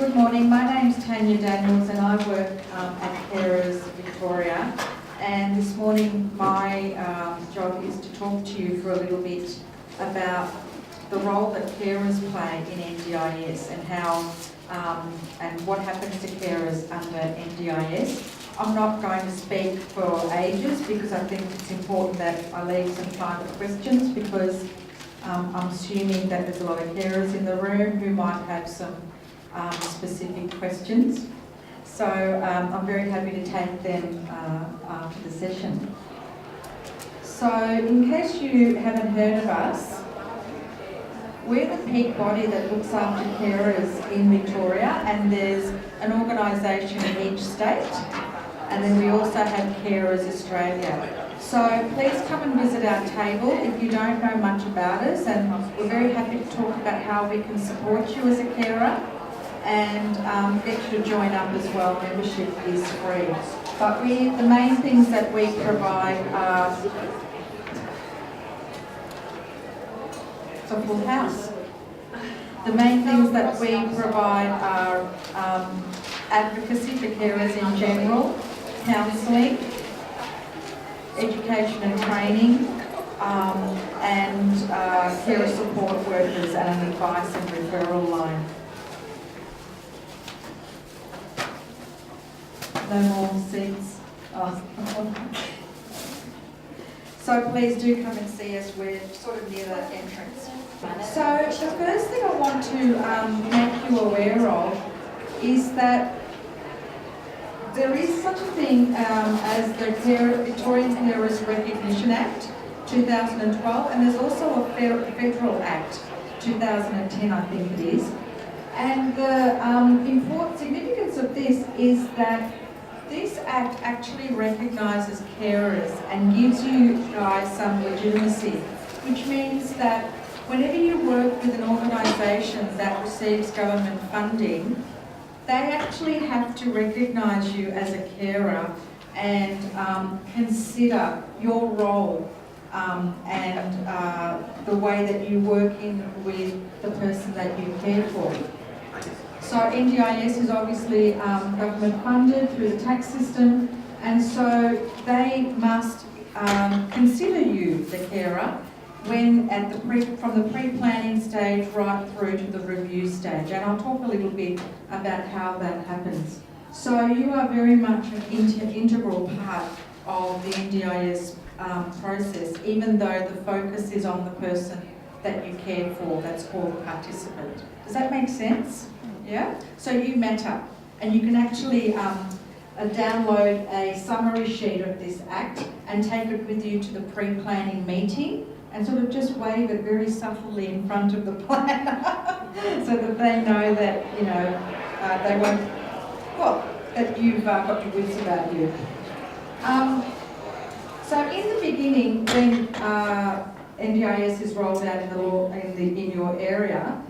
Good morning, my name's Tanya Daniels and I work at Carers Victoria, and this morning my job is to talk to you for a little bit about the role that carers play in NDIS and how and what happens to carers under NDIS. I'm not going to speak for ages because I think it's important that I leave some time for questions, because I'm assuming that there's a lot of carers in the room who might have some specific questions. So I'm very happy to take them after the session. So in case you haven't heard of us, we're the peak body that looks after carers in Victoria, and there's an organisation in each state, and then we also have Carers Australia. So please come and visit our table if you don't know much about us, and we're very happy to talk about how we can support you as a carer and get you to join up as well. Membership is free. But the main things that we provide are it's a full house. The main things that we provide are advocacy for carers in general, counselling, education and training, and carer support workers and an advice and referral line. No more seats. Oh. So please do come and see us. We're sort of near the entrance. So the first thing I want to make you aware of is that there is such a thing as the Victorian Carers Recognition Act 2012, and there's also a Federal Act 2010, I think it is. And the important significance of this is that this act actually recognises carers and gives you guys some legitimacy, which means that whenever you work with an organisation that receives government funding, they actually have to recognise you as a carer and consider your role and the way that you work in with the person that you care for. So NDIS is obviously government funded through the tax system, and so they must consider you, the carer, when at from the pre-planning stage right through to the review stage. And I'll talk a little bit about how that happens. So you are very much an integral part of the NDIS process, even though the focus is on the person that you care for, that's called participant. Does that make sense? Yeah? So you matter, and you can actually download a summary sheet of this act and take it with you to the pre-planning meeting and sort of just wave it very subtly in front of the planner so that they know that, you know, they won't, well, that you've got your wits about you. So in the beginning, when NDIS is rolled out in the law in your area,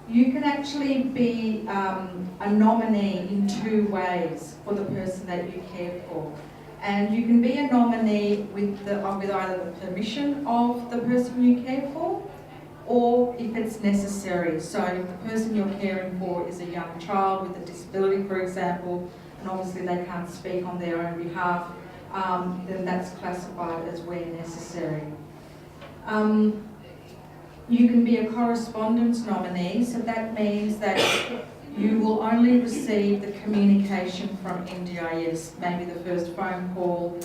you can actually be a nominee in two ways for the person that you care for. And you can be a nominee with either the permission of the person you care for, or if it's necessary. So if the person you're caring for is a young child with a disability, for example, and obviously they can't speak on their own behalf, then that's classified as where necessary. You can be a correspondence nominee, so that means that you will only receive the communication from NDIS, maybe the first phone call,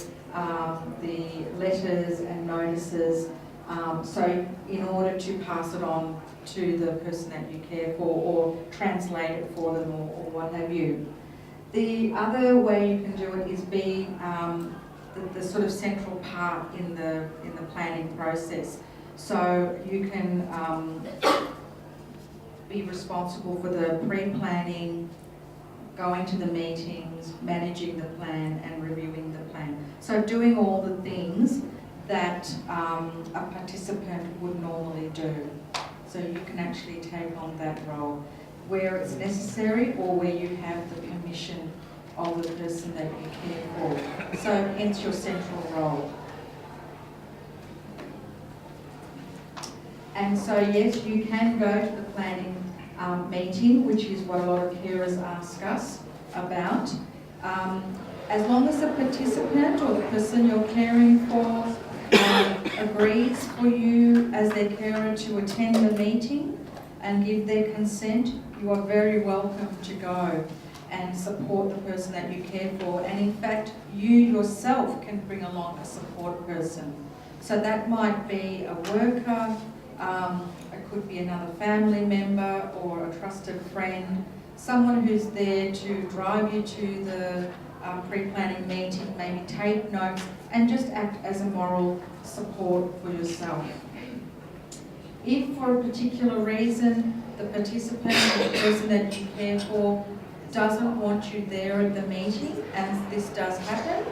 the letters and notices, so in order to pass it on to the person that you care for or translate it for them or what have you. The other way you can do it is be the sort of central part in the planning process. So you can be responsible for the pre-planning, going to the meetings, managing the plan and reviewing the plan. So doing all the things that a participant would normally do. So you can actually take on that role where it's necessary or where you have the permission of the person that you care for. So hence your central role. And so yes, you can go to the planning meeting, which is what a lot of carers ask us about. As long as the participant or the person you're caring for agrees for you as their carer to attend the meeting and give their consent, you are very welcome to go and support the person that you care for. And in fact, you yourself can bring along a support person. So that might be a worker, it could be another family member or a trusted friend, someone who's there to drive you to the pre-planning meeting, maybe take notes, and just act as a moral support for yourself. If for a particular reason the participant or the person that you care for doesn't want you there at the meeting, and this does happen,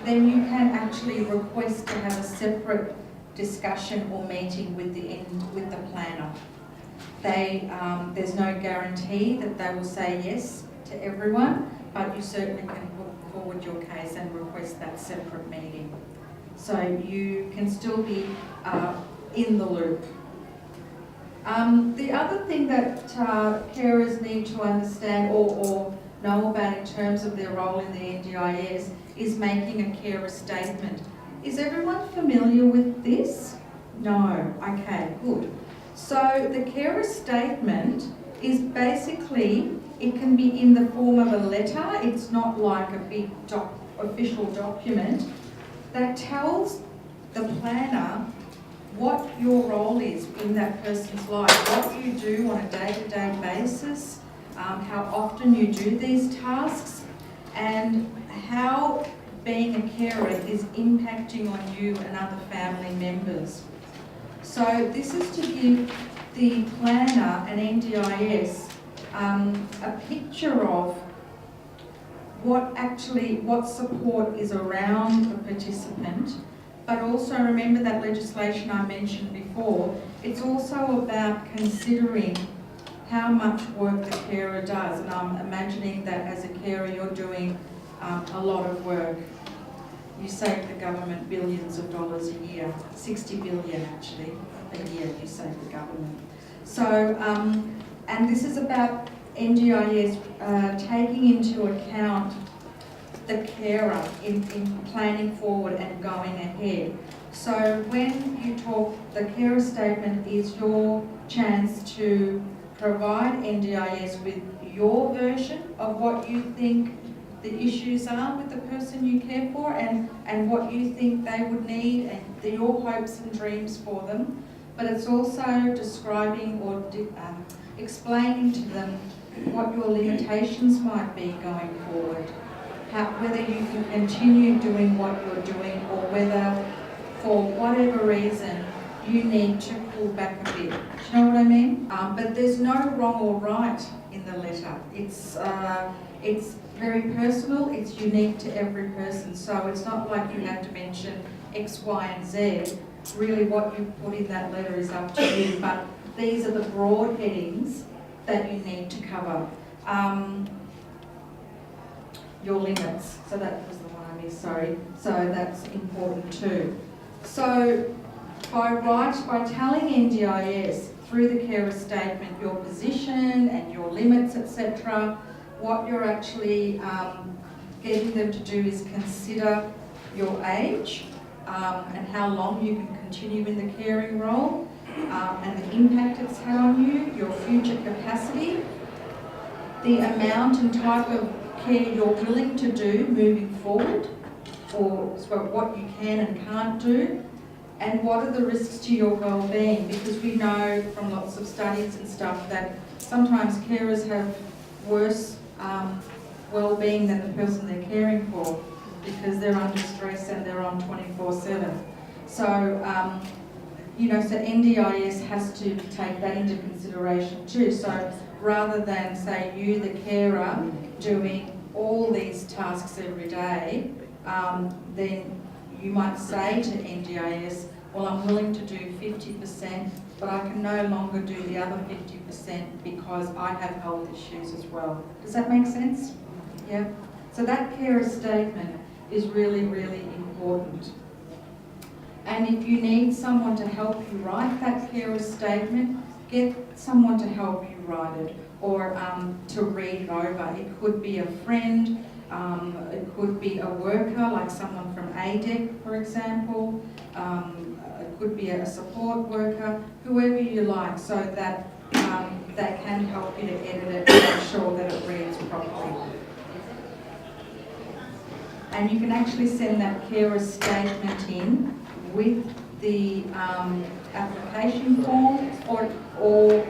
then you can actually request to have a separate discussion or meeting with the planner. There's no guarantee that they will say yes to everyone, but you certainly can put forward your case and request that separate meeting. So you can still be in the loop. The other thing that carers need to understand or know about in terms of their role in the NDIS is making a carer statement. Is everyone familiar with this? No. Okay, good. So the carer statement is basically, it can be in the form of a letter. It's not like a big official document that tells the planner what your role is in that person's life, what you do on a day-to-day basis, how often you do these tasks, and how being a carer is impacting on you and other family members. So this is to give the planner and NDIS a picture of what support is around the participant. But also remember that legislation I mentioned before, it's also about considering how much work the carer does. And I'm imagining that as a carer you're doing a lot of work. You save the government billions of dollars a year, 60 billion actually a year you save the government. So, and this is about NDIS taking into account the carer in planning forward and going ahead. So when you talk, the carer statement is your chance to provide NDIS with your version of what you think the issues are with the person you care for and what you think they would need and your hopes and dreams for them. But it's also describing or explaining to them what your limitations might be going forward. Whether you can continue doing what you're doing or whether, for whatever reason, you need to pull back a bit. Do you know what I mean? But there's no wrong or right in the letter. It's very personal, it's unique to every person. So it's not like you have to mention X, Y, and Z. Really what you put in that letter is up to you. But these are the broad headings that you need to cover. Your limits. So that was the one I missed, sorry. So that's important too. So by telling NDIS through the carer statement your position and your limits, etc., what you're actually getting them to do is consider your age and how long you can continue in the caring role and the impact it's had on you, your future capacity, the amount and type of care you're willing to do moving forward, or what you can and can't do, and what are the risks to your well-being, because we know from lots of studies and stuff that sometimes carers have worse well-being than the person they're caring for because they're under stress and they're on 24/7. So, so NDIS has to take that into consideration too. So rather than say you, the carer, doing all these tasks every day, then you might say to NDIS, well, I'm willing to do 50%, but I can no longer do the other 50% because I have health issues as well. Does that make sense? Yeah? So that carer statement is really, really important. And if you need someone to help you write that carer statement, get someone to help you write it, or to read it over. It could be a friend, it could be a worker, like someone from ADEC, for example. It could be a support worker, whoever you like, so that they can help you to edit it and make sure that it reads properly. And you can actually send that carer statement in with the application form, or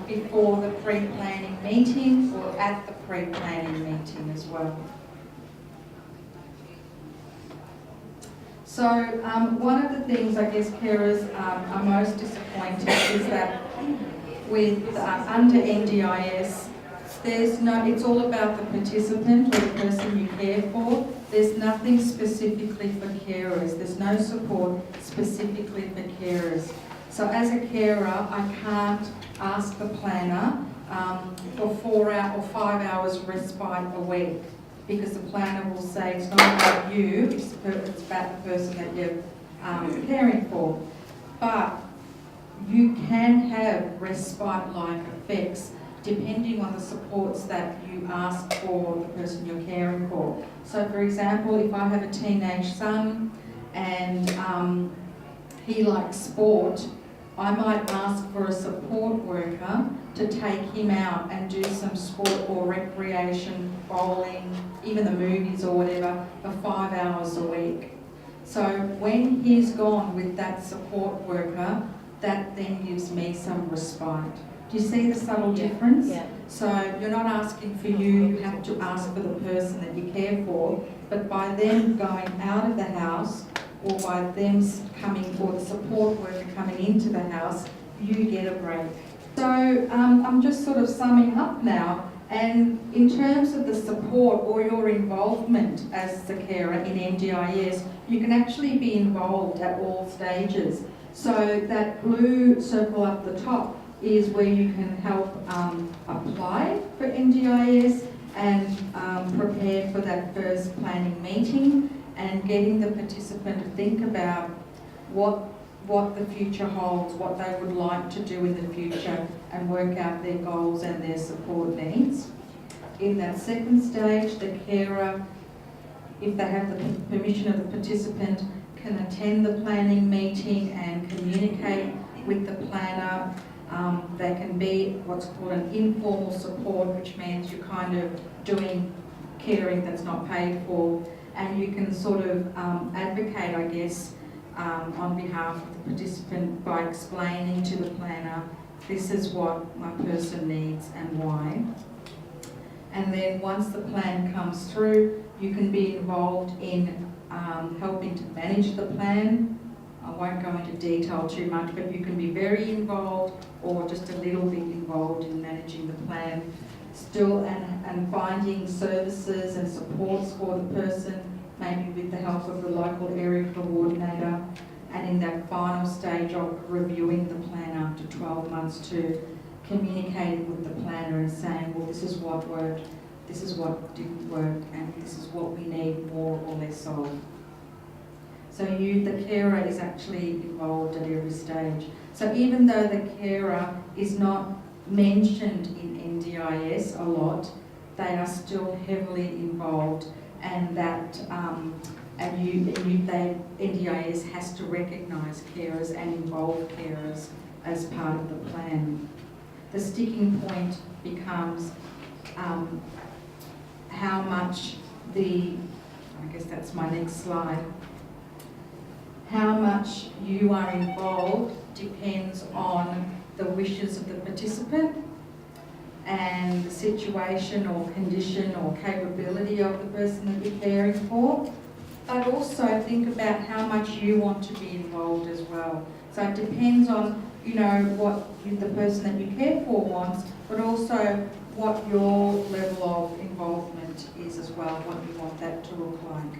before the pre-planning meeting, or at the pre-planning meeting as well. So one of the things I guess carers are most disappointed is that with under NDIS, it's all about the participant or the person you care for. There's nothing specifically for carers. There's no support specifically for carers. So as a carer, I can't ask the planner for 5 hours respite a week, because the planner will say it's not about you, it's about the person that you're caring for. But you can have respite-like effects depending on the supports that you ask for the person you're caring for. So for example, if I have a teenage son and he likes sport, I might ask for a support worker to take him out and do some sport or recreation, bowling, even the movies or whatever, for 5 hours a week. So when he's gone with that support worker, that then gives me some respite. Do you see the subtle difference? Yeah. So you're not asking for you have to ask for the person that you care for, but by them going out of the house, or by them coming, or the support worker coming into the house, you get a break. So I'm just sort of summing up now, and in terms of the support or your involvement as the carer in NDIS, you can actually be involved at all stages. So that blue circle up the top is where you can help apply for NDIS and prepare for that first planning meeting, and getting the participant to think about what the future holds, what they would like to do in the future, and work out their goals and their support needs. In that second stage, the carer, if they have the permission of the participant, can attend the planning meeting and communicate with the planner. They can be what's called an informal support, which means you're kind of doing caring that's not paid for, and you can sort of advocate, I guess, on behalf of the participant by explaining to the planner, this is what my person needs and why. And then once the plan comes through, you can be involved in helping to manage the plan. I won't go into detail too much, but you can be very involved or just a little bit involved in managing the plan still, and finding services and supports for the person, maybe with the help of the local area coordinator, and in that final stage of reviewing the plan after 12 months to communicating with the planner and saying, well, this is what worked, this is what didn't work, and this is what we need more or less of. So the carer is actually involved at every stage. So even though the carer is not mentioned in NDIS a lot, they are still heavily involved, and that NDIS has to recognise carers and involve carers as part of the plan. The sticking point becomes how much I guess that's my next slide, how much you are involved depends on the wishes of the participant and the situation or condition or capability of the person that you're caring for. But also think about how much you want to be involved as well. So it depends on, what the person that you care for wants, but also what your level of involvement is as well, what you want that to look like.